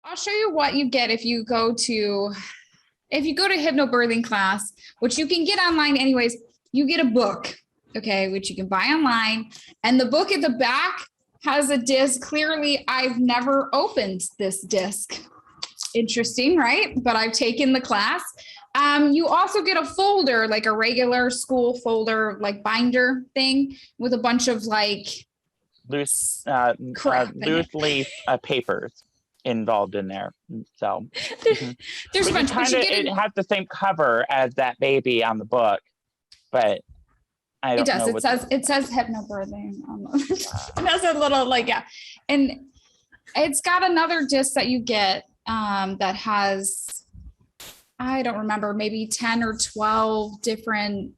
I'll show you what you get if you go to hypnobirthing class, which you can get online anyways. You get a book, okay, which you can buy online, and the book at the back has a disc. Clearly, I've never opened this disc. Interesting, right? But I've taken the class. You also get a folder, like a regular school folder, like binder thing with a bunch of like loose leaf papers involved in there. So there's a bunch. It has the same cover as that baby on the book, but I don't know. It says hypnobirthing. It has a little and it's got another disc that you get that has, I don't remember, maybe 10 or 12 different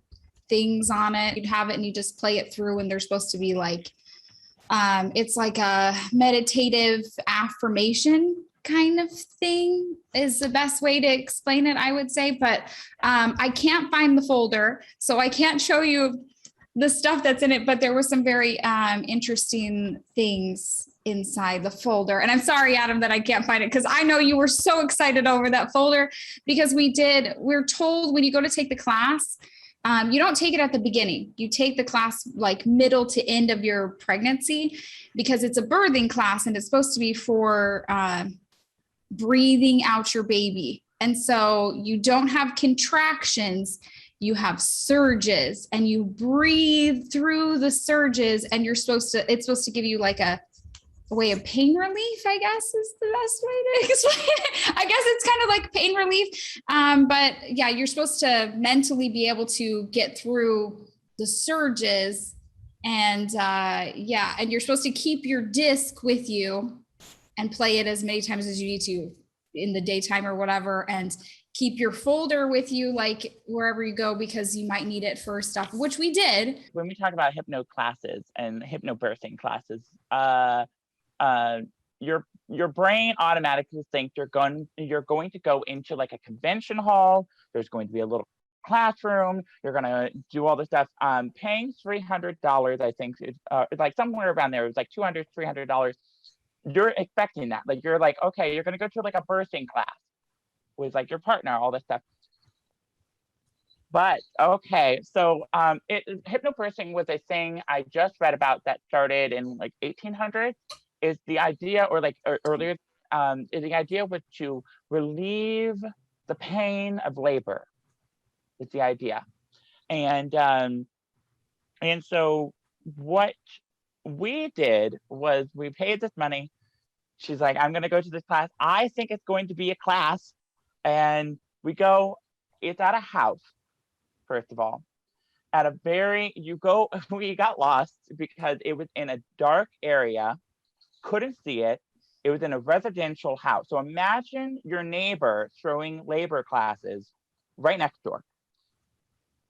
things on it. You'd have it and you just play it through, and they're supposed to be like, it's like a meditative affirmation kind of thing is the best way to explain it, I would say. But I can't find the folder, so I can't show you the stuff that's in it, but there were some very interesting things inside the folder. And I'm sorry, Adam, that I can't find it, because I know you were so excited over that folder, because we're told when you go to take the class, you don't take it at the beginning. You take the class like middle to end of your pregnancy, because it's a birthing class and it's supposed to be for breathing out your baby. And so you don't have contractions, you have surges, and you breathe through the surges, and it's supposed to give you like a way of pain relief, I guess is the best way to explain it. I guess it's kind of like pain relief. But yeah, you're supposed to mentally be able to get through the surges, and and you're supposed to keep your disc with you and play it as many times as you need to in the daytime or whatever, and keep your folder with you, like wherever you go, because you might need it for stuff, which we did. When we talk about hypno classes and hypnobirthing classes, your brain automatically thinks you're going to go into like a convention hall. There's going to be a little classroom. You're going to do all this stuff. Paying $300, I think, is like somewhere around there. It was like $200, $300. You're expecting that. Like, you're like, okay, you're going to go to like a birthing class with like your partner, all this stuff. But okay, so hypnobirthing was a thing I just read about that started in like 1800s. Is the idea, or earlier, is the idea was to relieve the pain of labor. Is the idea, and so what we did was we paid this money. She's like, I'm going to go to this class. I think it's going to be a class, and we go. It's at a house, first of all. We got lost because it was in a dark area. Couldn't see it. It was in a residential house. So imagine your neighbor throwing labor classes right next door.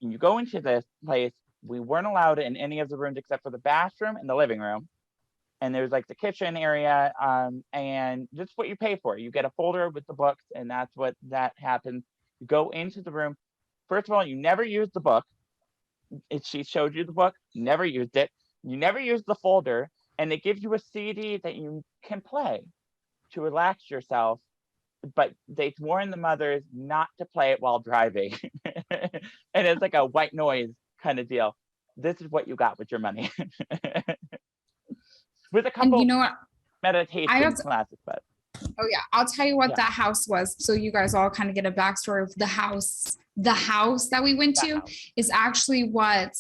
And you go into this place. We weren't allowed in any of the rooms except for the bathroom and the living room. And there's like the kitchen area. And that's what you pay for. You get a folder with the books, and that's what that happens. You go into the room. First of all, you never use the book. She showed you the book, never used it. You never used the folder. And they give you a CD that you can play to relax yourself, but they warn the mothers not to play it while driving. And it's like a white noise kind of deal. This is what you got with your money. With a couple meditation classes, but. Oh yeah, I'll tell you what that house was, so you guys all kind of get a backstory of the house. The house that we went to is actually what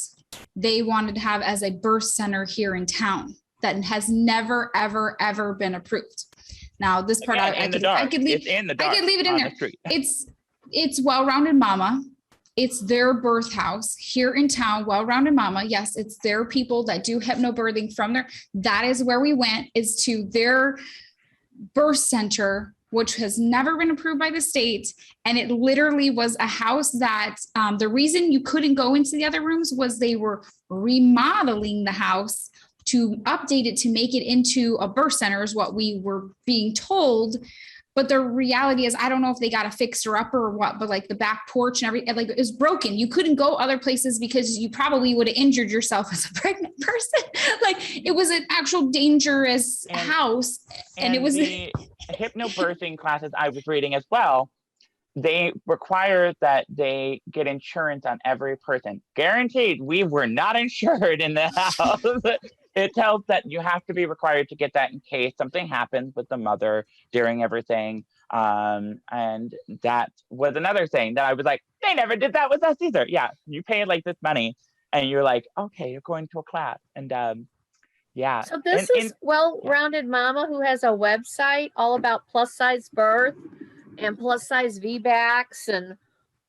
they wanted to have as a birth center here in town. That has never, ever, ever been approved. Now, this part I could leave it in there. It's Well-Rounded Mama. It's their birth house here in town. Well-Rounded Mama. Yes, it's their people that do hypnobirthing from there. That is where we went, is to their birth center, which has never been approved by the state. And it literally was a house that the reason you couldn't go into the other rooms was they were remodeling the house to update it to make it into a birth center, is what we were being told. But the reality is, I don't know if they got to fix her up or what, but like the back porch and everything, like it was broken. You couldn't go other places because you probably would have injured yourself as a pregnant person. Like it was an actual dangerous house. And it was the hypnobirthing classes I was reading as well, they require that they get insurance on every person. Guaranteed, we were not insured in the house. It tells that you have to be required to get that in case something happens with the mother during everything. And that was another thing that I was like, they never did that with us either. Yeah, you pay like this money and you're like, okay, you're going to a class. And yeah. So this is Well-Rounded Mama who has a website all about plus size birth and plus size VBACs and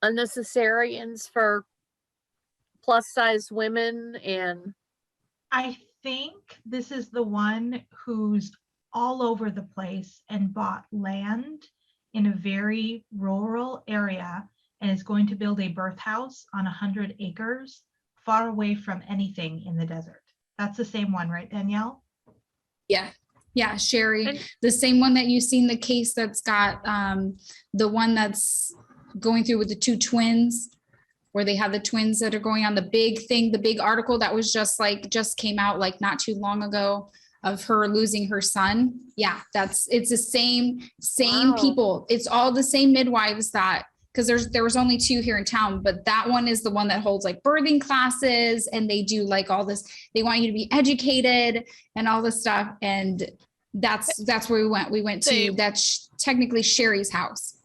unnecessarians for plus size women. And I think this is the one who's all over the place and bought land in a very rural area and is going to build a birth house on 100 acres far away from anything in the desert. That's the same one, right, Danielle? Yeah, Sherry, the same one that you've seen the case that's got the one that's going through with the two twins, where they have the twins that are going on the big thing, the big article that was just came out like not too long ago of her losing her son. Yeah, it's the same Wow. people. It's all the same midwives that, because there was only two here in town, but that one is the one that holds like birthing classes and they do like all this, they want you to be educated and all this stuff. And that's where we went. We went to, that's technically Sherry's house.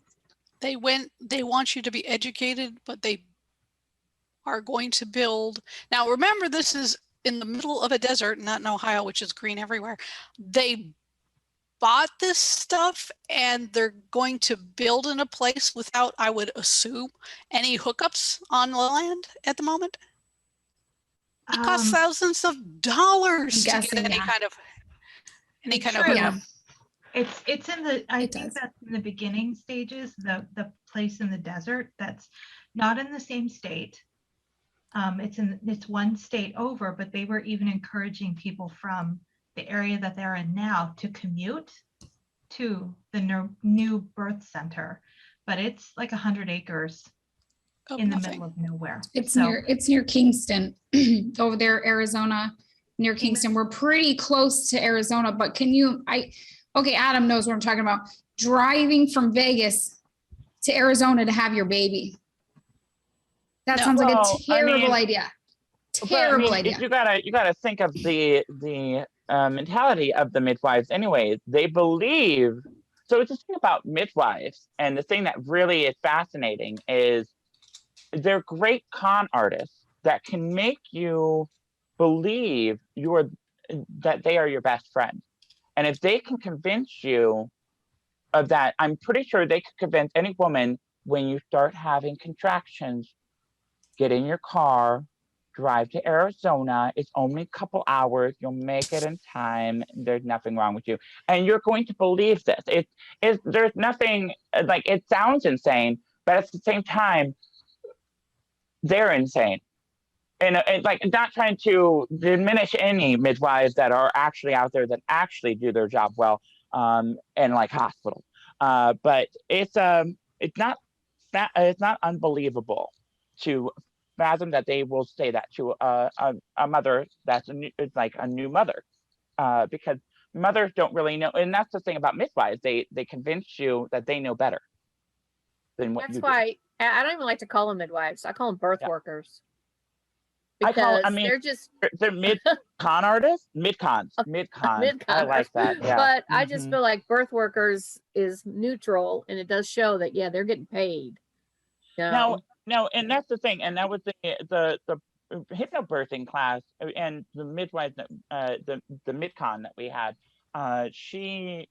They want you to be educated, but they are going to build. Now, remember, this is in the middle of a desert, not in Ohio, which is green everywhere. They bought this stuff and they're going to build in a place without, I would assume, any hookups on the land at the moment. It costs thousands of dollars to get any kind of hookup. It's in the, I think that's in the beginning stages, the place in the desert that's not in the same state. It's one state over, but they were even encouraging people from the area that they're in now to commute to the new birth center, but it's like 100 acres in the middle of nowhere. It's near Kingston over there, Arizona, near Kingston. We're pretty close to Arizona, but okay, Adam knows what I'm talking about. Driving from Vegas to Arizona to have your baby. That sounds like a terrible idea. Terrible idea. You gotta think of the mentality of the midwives anyways. They believe, so it's just about midwives, and the thing that really is fascinating is they're great con artists that can make you believe that they are your best friend. And if they can convince you of that, I'm pretty sure they could convince any woman, when you start having contractions, get in your car, drive to Arizona. It's only a couple hours. You'll make it in time. There's nothing wrong with you. And you're going to believe this. There's nothing, like, it sounds insane, but at the same time, they're insane. And like, not trying to diminish any midwives that are actually out there that actually do their job well, in like hospitals. But it's not unbelievable to fathom that they will say that to a mother that's like a new mother, because mothers don't really know. And that's the thing about midwives. They convince you that they know better than what you do. That's why I don't even like to call them midwives. I call them birth workers. Because they're mid-con artists, mid-cons. I like that. Yeah. But I just feel like birth workers is neutral, and it does show that they're getting paid. No, and that's the thing, and that was the hypnobirthing class and the midwife, the mid-con that we had. It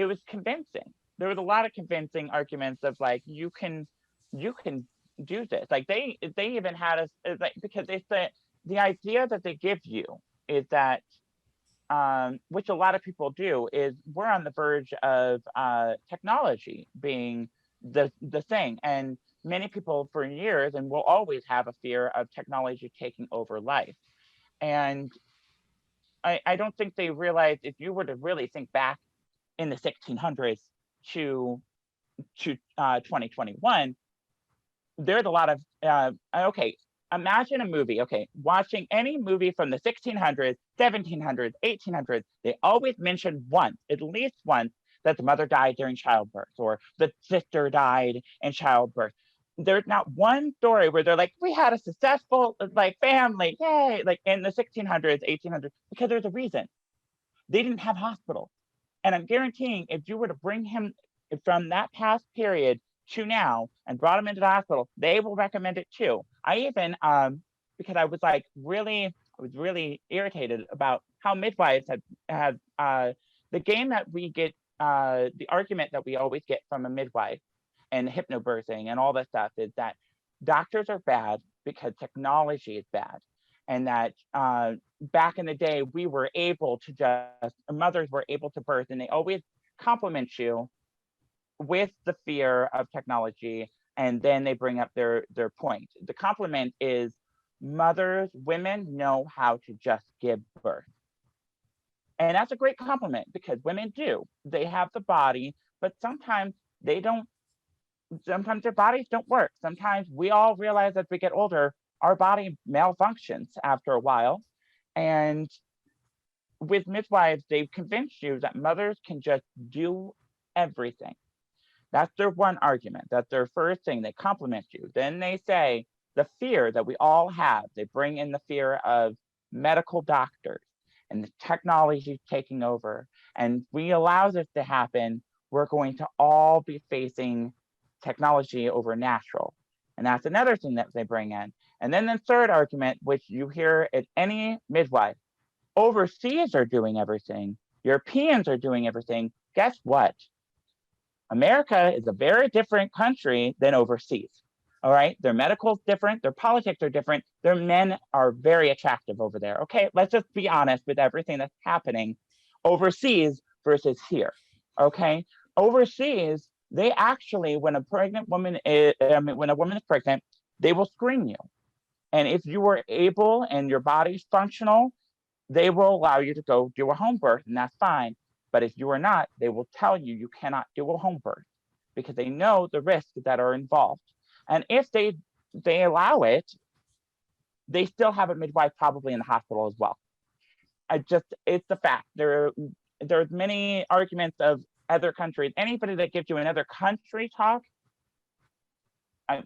was convincing. There was a lot of convincing arguments of like, you can do this. Like they even had us, like, because it's the idea that they give you is that, which a lot of people do, is we're on the verge of technology being the thing, and many people for years and will always have a fear of technology taking over life. And I don't think they realized, if you were to really think back in the 1600s, to 2021, there's a lot of okay, imagine a movie, okay, watching any movie from the 1600s, 1700s, 1800s, they always mention once, at least once, that the mother died during childbirth or the sister died in childbirth. There's not one story where they're like, we had a successful like family, yay, like in the 1600s, 1800s, because there's a reason. They didn't have hospitals. And I'm guaranteeing if you were to bring him from that past period to now and brought him into the hospital, they will recommend it too. I even, because I was really irritated about how midwives had the game that we get, the argument that we always get from a midwife and hypnobirthing and all that stuff is that doctors are bad because technology is bad. And that back in the day, mothers were able to birth, and they always compliment you with the fear of technology, and then they bring up their point. The compliment is women know how to just give birth. And that's a great compliment because women do. They have the body, but sometimes they don't, sometimes their bodies don't work. Sometimes we all realize as we get older, our body malfunctions after a while. And with midwives, they've convinced you that mothers can just do everything. That's their one argument. That's their first thing. They compliment you. Then they say the fear that we all have. They bring in the fear of medical doctors and the technology taking over. And if we allow this to happen, we're going to all be facing technology over natural. And that's another thing that they bring in. And then the third argument, which you hear at any midwife, overseas are doing everything. Europeans are doing everything. Guess what? America is a very different country than overseas. All right, their medical is different, their politics are different, their men are very attractive over there. Okay, let's just be honest with everything that's happening overseas versus here. Okay, overseas, they actually, when a woman is pregnant, they will screen you. And if you are able and your body's functional, they will allow you to go do a home birth, and that's fine. But if you are not, they will tell you you cannot do a home birth because they know the risks that are involved. And if they allow it, they still have a midwife probably in the hospital as well. It's the fact. There's many arguments of other countries. Anybody that gives you another country talk,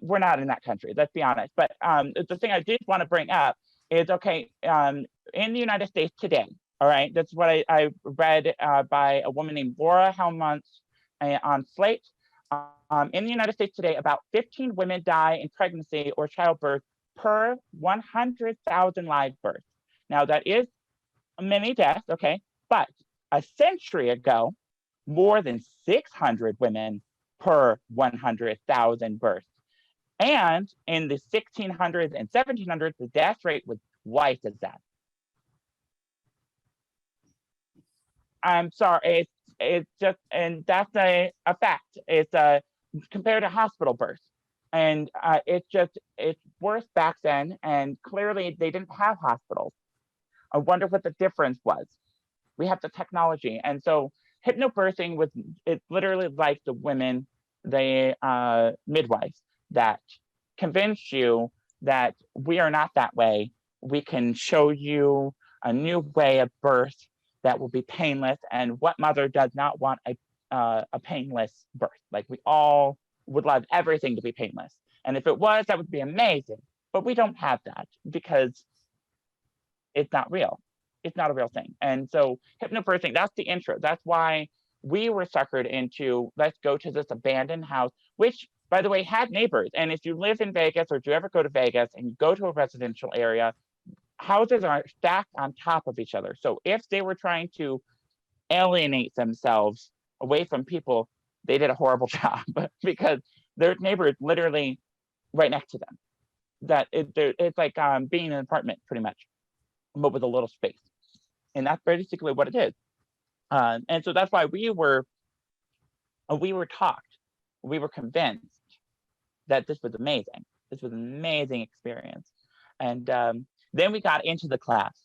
we're not in that country, let's be honest. But the thing I did want to bring up is, okay, in the United States today, all right, that's what I read by a woman named Laura Helmont on Slate. In the United States today, about 15 women die in pregnancy or childbirth per 100,000 live births. Now that is many deaths, okay, but a century ago, more than 600 women per 100,000 births. And in the 1600s and 1700s, the death rate was twice as that. I'm sorry, it's just, and that's a fact. It's compared to hospital births. And it's worse back then. And clearly they didn't have hospitals. I wonder what the difference was. We have the technology. And so hypnobirthing it's literally like the women, the midwives that convince you that we are not that way. We can show you a new way of birth that will be painless. And what mother does not want a painless birth? Like, we all would love everything to be painless. And if it was, that would be amazing. But we don't have that because it's not real. It's not a real thing. And so hypnobirthing, that's the intro. That's why we were suckered into, let's go to this abandoned house, which, by the way, had neighbors. And if you live in Vegas, or if you ever go to Vegas and you go to a residential area, houses are stacked on top of each other. So if they were trying to alienate themselves away from people, they did a horrible job because their neighbor is literally right next to them. It's like being in an apartment pretty much, but with a little space. And that's basically what it is. And so that's why we were taught, we were convinced that this was amazing. This was an amazing experience. And then we got into the class,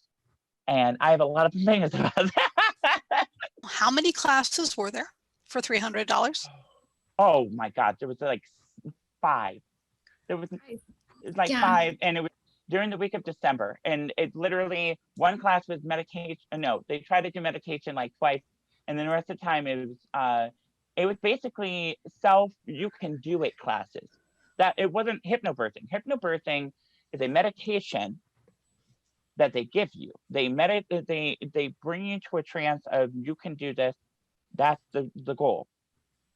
and I have a lot of opinions about that. How many classes were there for $300. Oh my God, there was like 5. There was like Yeah. 5, and it was during the week of December. And it literally, one class was meditation. No, they tried to do meditation like twice, and then the rest of the time it was basically you can do it classes. That it wasn't hypnobirthing. Hypnobirthing is a meditation that they give you. They bring you to a trance of you can do this. That's the goal.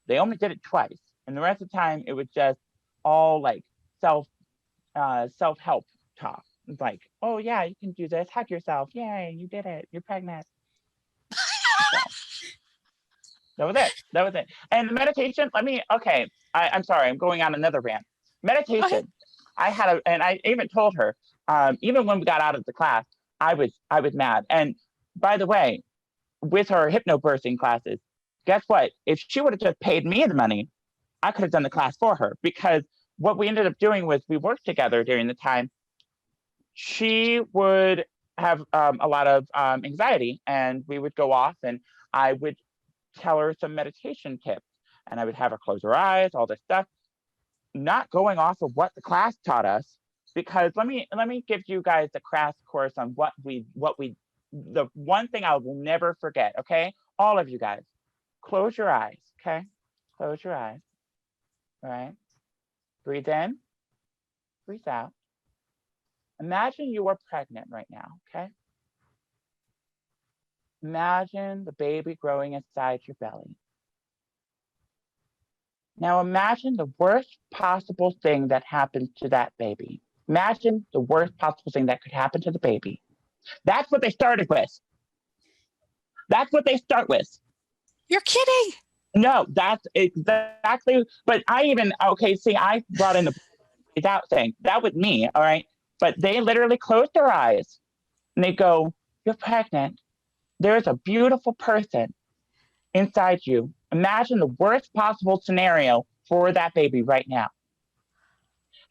They only did it twice, and the rest of the time it was just all like self-help talk. It's like, oh yeah, you can do this. Hug yourself. Yay, you did it. You're pregnant. So, that was it. And the meditation. I'm sorry. I'm going on another rant. Meditation. And I even told her. Even when we got out of the class, I was mad. And by the way, with her hypnobirthing classes, guess what? If she would have just paid me the money, I could have done the class for her, because what we ended up doing was we worked together during the time. She would have a lot of anxiety, and we would go off, and I would tell her some meditation tips, and I would have her close her eyes, all this stuff, not going off of what the class taught us. Because let me give you guys a crash course on the one thing I will never forget. Okay, all of you guys, close your eyes. Okay, close your eyes. All right, breathe in, breathe out. Imagine you are pregnant right now. Okay, imagine the baby growing inside your belly. Now imagine the worst possible thing that happens to that baby. Imagine the worst possible thing that could happen to the baby. That's what they started with. That's what they start with. You're kidding. No, that's exactly. But I brought in the without saying that was me. All right. But they literally closed their eyes and they go, "You're pregnant. There's a beautiful person inside you. Imagine the worst possible scenario for that baby right now."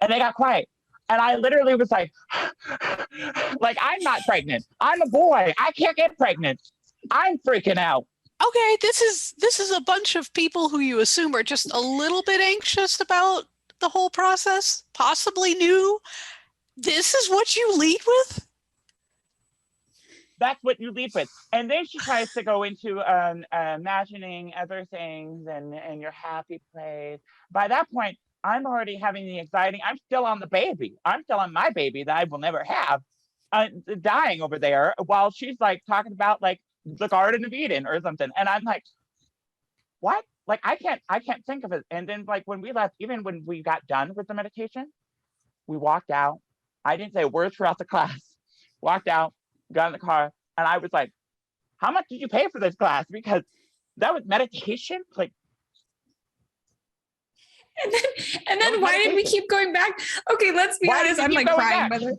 And they got quiet. And I literally was like, I'm not pregnant. I'm a boy. I can't get pregnant. I'm freaking out. Okay, this is a bunch of people who you assume are just a little bit anxious about the whole process, possibly new. This is what you lead with? That's what you lead with. And then she tries to go into imagining other things and your happy place. By that point, I'm already having the anxiety. I'm still on the baby. I'm still on my baby that I will never have, dying over there while she's like talking about like the Garden of Eden or something. And I'm like, what? Like, I can't think of it. And then like when we left, even when we got done with the meditation, we walked out. I didn't say a word throughout the class. Walked out, got in the car, and I was like, how much did you pay for this class? Because that was meditation. Like, And then why did we keep going back? Okay, let's be honest. I'm like crying, by the way.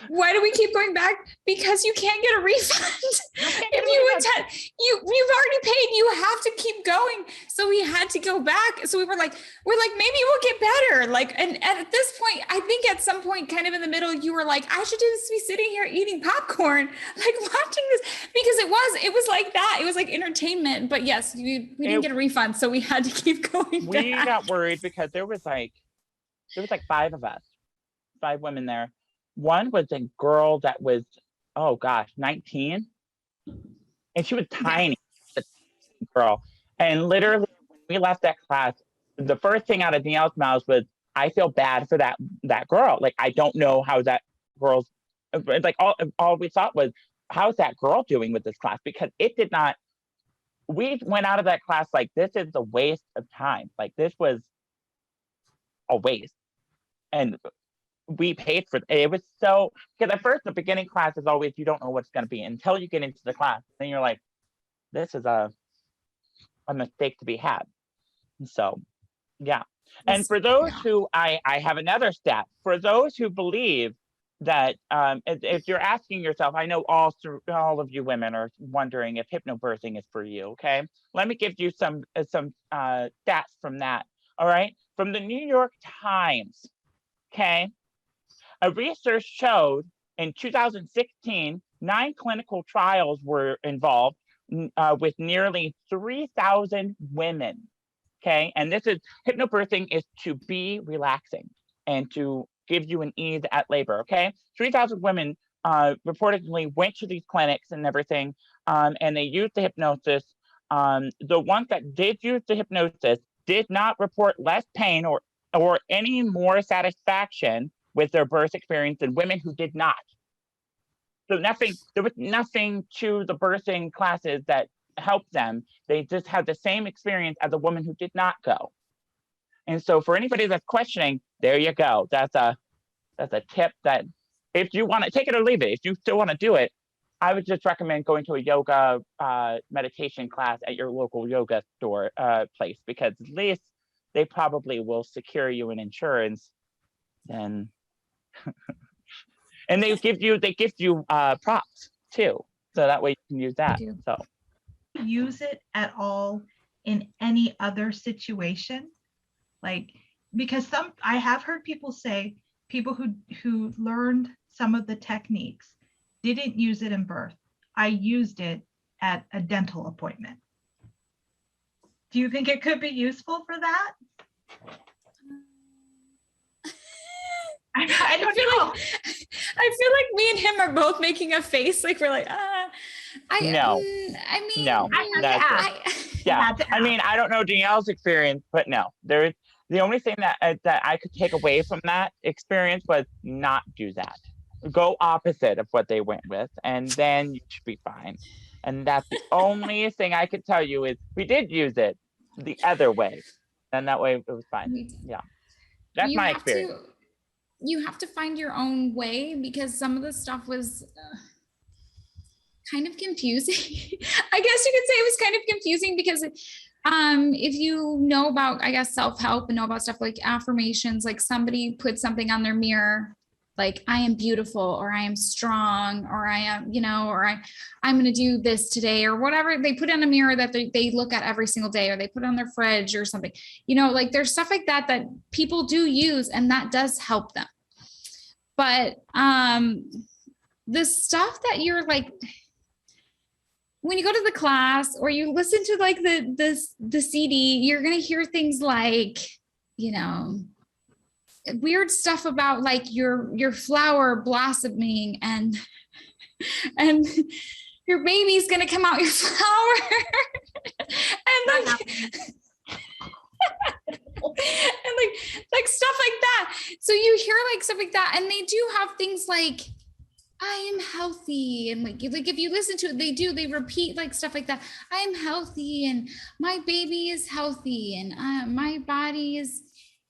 Why do we keep going back? Because you can't get a refund. If you attend, you've already paid, you have to keep going. So we had to go back. So we're like, maybe we'll get better. Like, and at this point, I think at some point, kind of in the middle, you were like, I should just be sitting here eating popcorn, like watching this, because it was like that. It was like entertainment. But yes, we didn't get a refund, so we had to keep going back. We got worried because there was like 5 of us, 5 women there. One was a girl that was, 19, and she was tiny, girl. And literally, when we left that class, the first thing out of Danielle's mouth was, "I feel bad for that girl. Like, I don't know how that girl's." Like all we thought was, "How's that girl doing with this class?" Because it did not. We went out of that class like, this is a waste of time. Like, this was a waste. And we paid for it. Was so, because at first the beginning class is always, you don't know what's going to be until you get into the class. Then you're like, this is a mistake to be had. And so, yeah. And for those who, I have another stat. For those who believe that if you're asking yourself, I know all of you women are wondering if hypnobirthing is for you. Okay, let me give you some stats from that. All right, from the New York Times. Okay, a research showed in 2016, 9 clinical trials were involved with nearly 3,000 women. Okay, and this is hypnobirthing is to be relaxing and to give you an ease at labor. Okay, 3,000 women reportedly went to these clinics and everything, and they used the hypnosis. The ones that did use the hypnosis did not report less pain or any more satisfaction with their birth experience than women who did not. So there was nothing to the birthing classes that helped them. They just had the same experience as a woman who did not go. And so for anybody that's questioning, there you go. That's a tip that if you want to take it or leave it, if you still want to do it, I would just recommend going to a yoga meditation class at your local yoga store place, because at least they probably will secure you an insurance. And and they give you props too, so that way you can use that. So use it at all in any other situation, like, because I have heard people say people who learned some of the techniques didn't use it in birth. I used it at a dental appointment. Do you think it could be useful for that? I don't know. I feel like me and him are both making a face like we're like, no. I mean, No, yeah. I mean, I don't know Danielle's experience, but no, the only thing that I could take away from that experience was not do that. Go opposite of what they went with, and then you should be fine. And that's the only thing I could tell you is we did use it the other way, and that way it was fine. Yeah, that's my experience. You have to find your own way, because some of the stuff was kind of confusing. I guess you could say it was kind of confusing because if you know about, I guess, self-help and know about stuff like affirmations, like somebody put something on their mirror, like I am beautiful, or I am strong, or I am, or I'm going to do this today, or whatever they put in a mirror that they look at every single day, or they put on their fridge or something, like there's stuff like that people do use, and that does help them. But the stuff that you're like, when you go to the class or you listen to like the CD, you're going to hear things like, weird stuff about like your flower blossoming and your baby's gonna come out your flower and like stuff like that. So you hear like stuff like that, and they do have things like I am healthy, and like if you listen to it, they repeat like stuff like that. I am healthy, and my baby is healthy, and my body is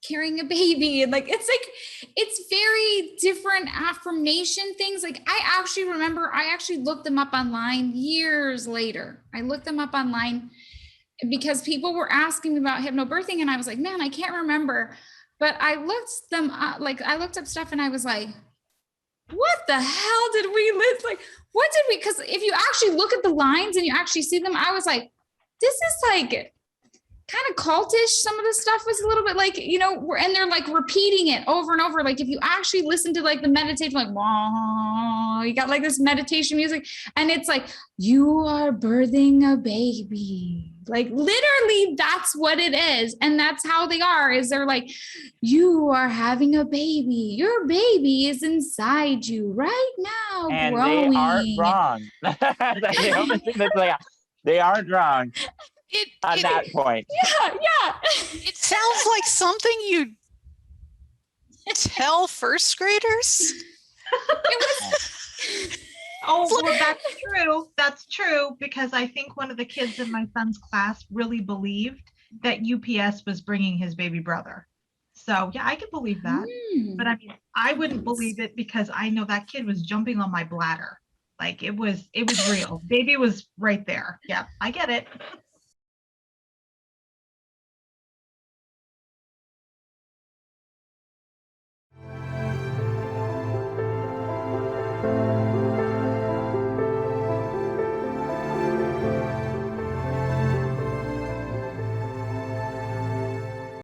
carrying a baby, and like it's very different affirmation things. Like I actually remember I actually looked them up online years later. I looked them up online because people were asking me about hypnobirthing, and I was like, man, I can't remember. But I looked them up, like I looked up stuff, and I was like, what the hell did we live? Like, what did we? Because if you actually look at the lines and you actually see them, I was like, this is like kind of cultish. Some of the stuff was a little bit like, and they're like repeating it over and over. Like if you actually listen to like the meditation, like, wah, you got like this meditation music, and it's like, you are birthing a baby. Like literally that's what it is. And that's how they are, is they're like, you are having a baby. Your baby is inside you right now, and growing. They aren't wrong. The only thing that's like, they aren't wrong. At that point. Yeah. It sounds like something you tell first graders. Oh, well, that's true. That's true, because I think one of the kids in my son's class really believed that UPS was bringing his baby brother. So yeah, I could believe that. But I mean, I wouldn't believe it because I know that kid was jumping on my bladder. Like it was real. Baby was right there. Yeah, I get it.